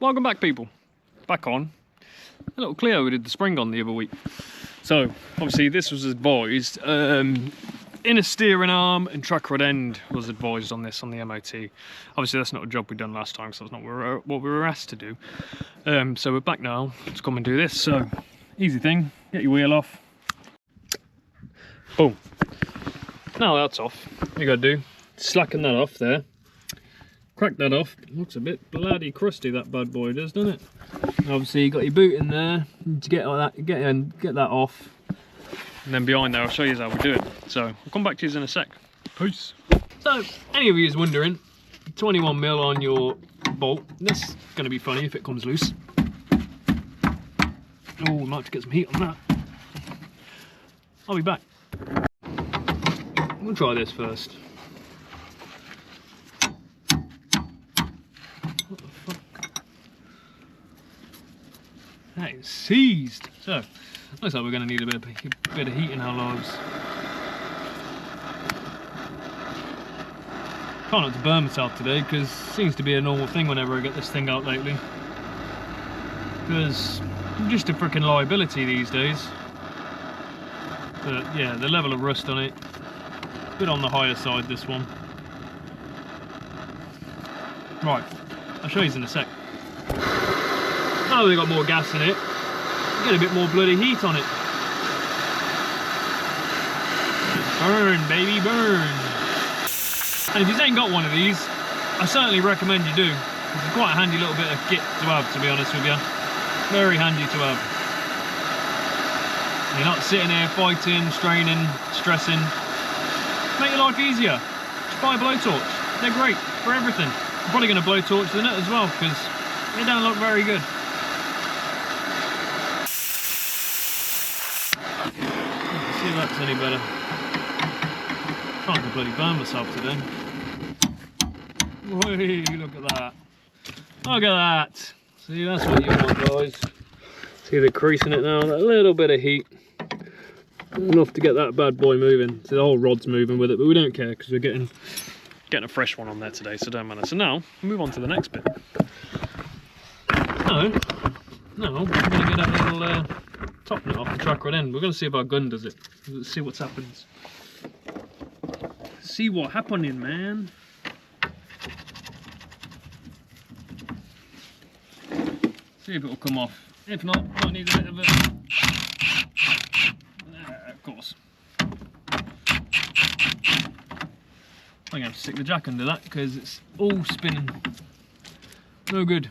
Welcome back, people. Back on a little Clio we did the spring on the other week. So obviously this was advised, inner steering arm and track rod end was advised on this on the MOT. Obviously that's not a job we done last time, so that's not what we were asked to do. So we're back now to come and do this. So easy thing, get your wheel off, boom. Now that's off, what you gotta do, slacken that off there, crack that off. It looks a bit bloody crusty, that bad boy does, doesn't it? Obviously you got your boot in there to get that off, and then behind there I'll show you how we do it. So I'll come back to you in a sec. Peace. So any of you is wondering, 21mm on your bolt, that's going to be funny if it comes loose. Oh, we might have to get some heat on that. I'll be back. We'll try this first. What the fuck? That is seized. So looks like we're going to need a bit of heat in our lives. Try not to burn myself today, because it seems to be a normal thing whenever I get this thing out lately. Because I'm just a freaking liability these days. But yeah, the level of rust on it, a bit on the higher side, this one. Right, I'll show you in a sec. Now we've got more gas in it, get a bit more bloody heat on it. Burn, baby, burn. And if you ain't got one of these, I certainly recommend you do. It's quite a handy little bit of kit to have, to be honest with you. Very handy to have. You're not sitting there fighting, straining, stressing. Make your life easier. Just buy a blowtorch. They're great for everything. I'm probably going to blowtorch the nut as well, because they don't look very good. See if that's any better. Trying to bloody burn myself today. Whee, look at that. Look at that. See, that's what you want, guys. See the crease in it now, a little bit of heat. Enough to get that bad boy moving. So the whole rod's moving with it, but we don't care because we're getting a fresh one on there today, so don't matter. So now, we'll move on to the next bit. No, we're going to get that little top nut off the track rod end. We're going to see if our gun does it. Let's see what's happened. See what happening, man. See if it'll come off. If not, might need a bit of a... of course. I'm going to have to stick the jack under that because it's all spinning. No good.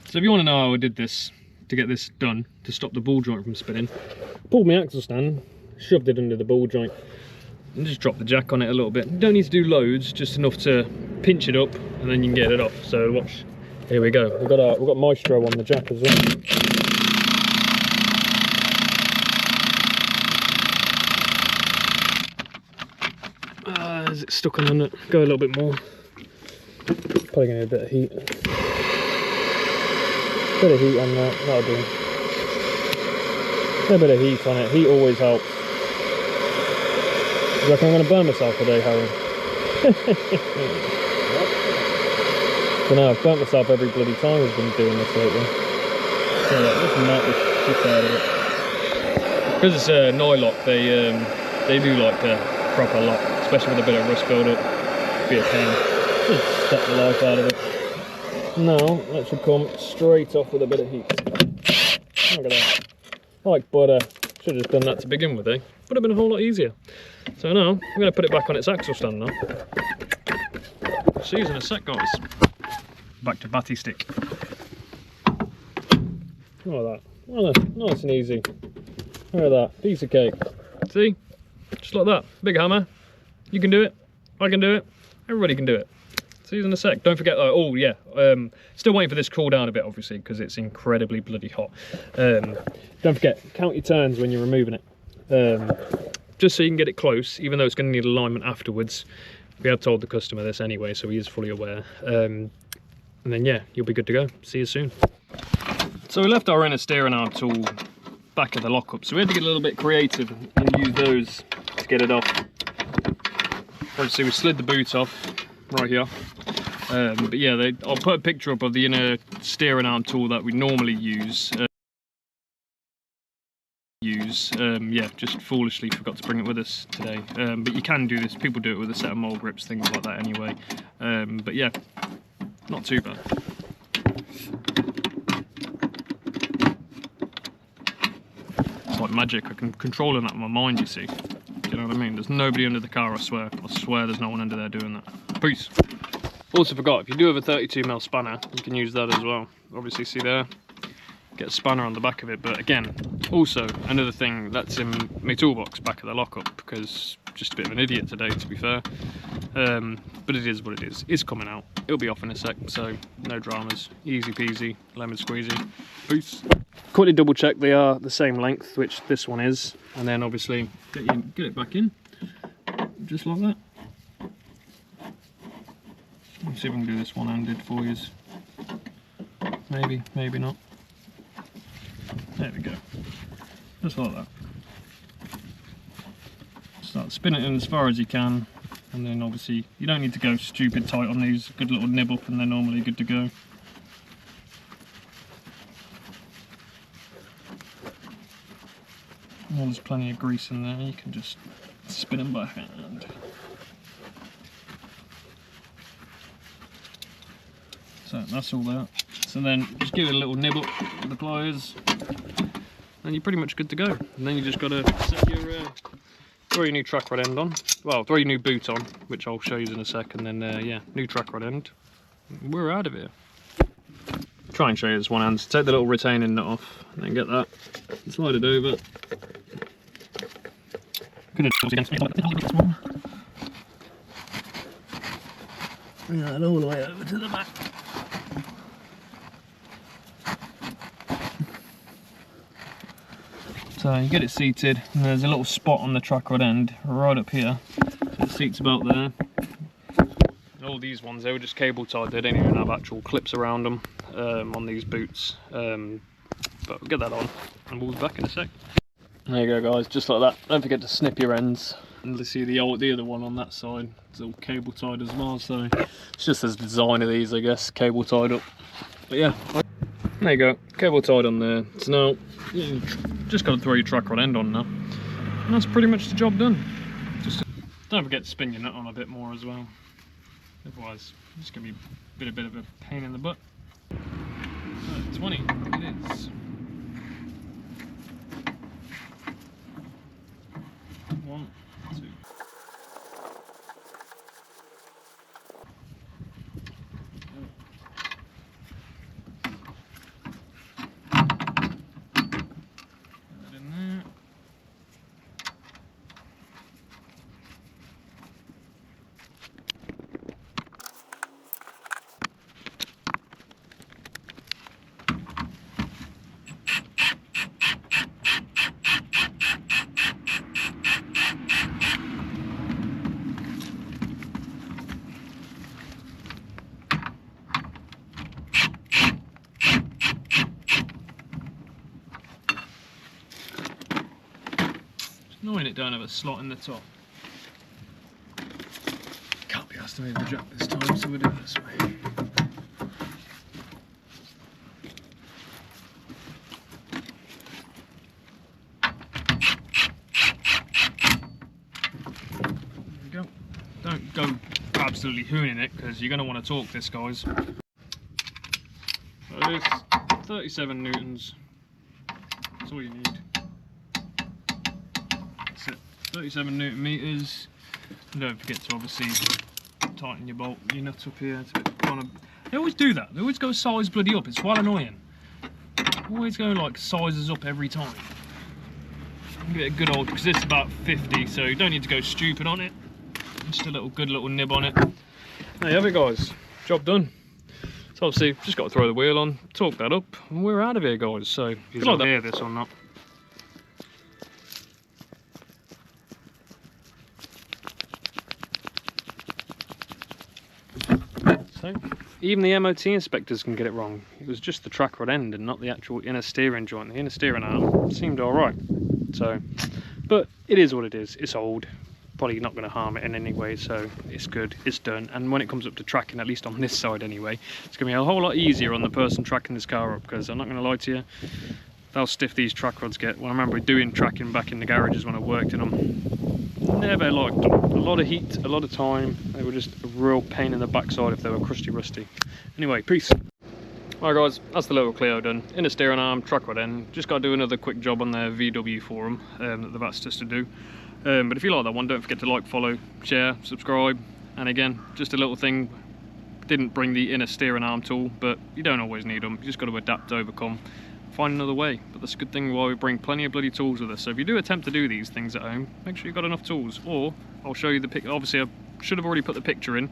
So if you want to know how I did this, to get this done, to stop the ball joint from spinning, pulled my axle stand, shoved it under the ball joint, and just drop the jack on it a little bit. You don't need to do loads, just enough to pinch it up, and then you can get it off. So watch. Here we go. We've got Maestro on the jack as well. Is it stuck on the nut? Go a little bit more. Probably gonna need a bit of heat. Bit of heat on that. That'll do. A bit of heat on it. Heat always helps. You reckon I'm going to burn myself today, Harry? So now I've burnt myself every bloody time we've been doing this lately. So yeah, just melt the shit out of it. Because it's a Nylock, they do like a proper lock, especially with a bit of rust build up. Be a pain. Just suck the life out of it. Now that should come straight off with a bit of heat. Look at that. Like butter. Should have just done that to begin with, eh? Would have been a whole lot easier. So now I'm going to put it back on its axle stand now. See you in a sec, guys. Back to batty stick. Like that. Oh, nice and easy. Look at that. Piece of cake. See? Just like that. Big hammer. You can do it. I can do it. Everybody can do it. See you in a sec. Don't forget though, oh yeah, still waiting for this to cool down a bit obviously because it's incredibly bloody hot. Don't forget, count your turns when you're removing it. Just so you can get it close, even though it's going to need alignment afterwards. We have told the customer this anyway, so he is fully aware. And then yeah, you'll be good to go. See you soon. So we left our inner steering arm tool back at the lockup, so we had to get a little bit creative and use those to get it off. Obviously we slid the boot off right here, But yeah, I'll put a picture up of the inner steering arm tool that we normally use. Yeah, just foolishly forgot to bring it with us today. But you can do this, people do it with a set of mole grips, things like that anyway. But yeah, not too bad. It's like magic, I can control that in my mind, you see. Do you know what I mean? There's nobody under the car, I swear there's no one under there doing that. Peace. Also forgot, if you do have a 32mm spanner, you can use that as well. Obviously, see there? Get a spanner on the back of it, but again, also another thing that's in my toolbox back of the lockup, because just a bit of an idiot today, to be fair. But it is what it is. It's coming out. It'll be off in a sec, so no dramas. Easy peasy, lemon squeezy. Peace. Quickly double check they are the same length, which this one is, and then obviously get it back in, just like that. Let's see if we can do this one-handed for you. Maybe, maybe not. There we go. Just like that. Start spinning it in as far as you can, and then obviously you don't need to go stupid tight on these. Good little nib up and they're normally good to go. Well, there's plenty of grease in there, you can just spin them by hand. So that's all that. So then just give it a little nib up with the pliers, and you're pretty much good to go. And then you just got to set your throw your new track rod end on. Well, throw your new boot on, which I'll show you in a sec, and then yeah, new track rod end. We're out of here. Try and show you this one hand. Take the little retaining nut off, and then get that, slide it over. Could have done against me like this one. Bring that all the way over to the back. So you get it seated, and there's a little spot on the track rod end right up here. So the seat's about there. All these ones, they were just cable tied, they don't even have actual clips around them on these boots. But we'll get that on and we'll be back in a sec. There you go guys, just like that. Don't forget to snip your ends. And let's see the other one on that side, it's all cable tied as well, so it's just as design of these, I guess, cable tied up. But yeah, there you go, cable tied on there. So now, you just got to throw your track rod end on now. And that's pretty much the job done. Just don't forget to spin your nut on a bit more as well. Otherwise, it's going to be a bit of a pain in the butt. So, 20, it is. One, two. Annoying it don't have a slot in the top. Can't be asked to move the jack this time, so we'll do it this way. There we go. Don't go absolutely hooning it, because you're going to want to torque this, guys. So it is 37 newtons. That's all you need. 37 newton meters. And don't forget to obviously tighten your bolt, your nuts up here. It's a bit kind of, they always do that. They always go size bloody up. It's quite annoying. Always go like sizes up every time. Give it a good old, because it's about 50, so you don't need to go stupid on it. Just a little good little nib on it. There you have it, guys. Job done. So obviously just got to throw the wheel on, torque that up, and we're out of here, guys. So if you like hear this or not. So, even the MOT inspectors can get it wrong. It was just the track rod end and not the actual inner steering joint. The inner steering arm seemed alright. So, but it is what it is. It's old. probably not going to harm it in any way, so it's good, it's done. And when it comes up to tracking, at least on this side anyway, it's going to be a whole lot easier on the person tracking this car up, because I'm not going to lie to you, how stiff these track rods get. Well, I remember doing tracking back in the garages when I worked in them. Never liked them. A lot of heat, a lot of time. They were just a real pain in the backside if they were crusty rusty. Anyway, peace. Alright guys, that's the little Clio done. Inner steering arm, track rod end. Just got to do another quick job on their VW forum that they've asked us to do. But if you like that one, don't forget to like, follow, share, subscribe. And again, just a little thing. Didn't bring the inner steering arm tool, but you don't always need them. You just got to adapt to overcome. Find another way. But that's a good thing while we bring plenty of bloody tools with us. So if you do attempt to do these things at home, make sure you've got enough tools. Or I'll show you the pic. Obviously, I should have already put the picture in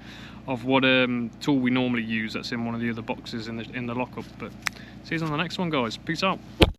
of what tool we normally use. That's in one of the other boxes in the lockup. But see you on the next one, guys. Peace out.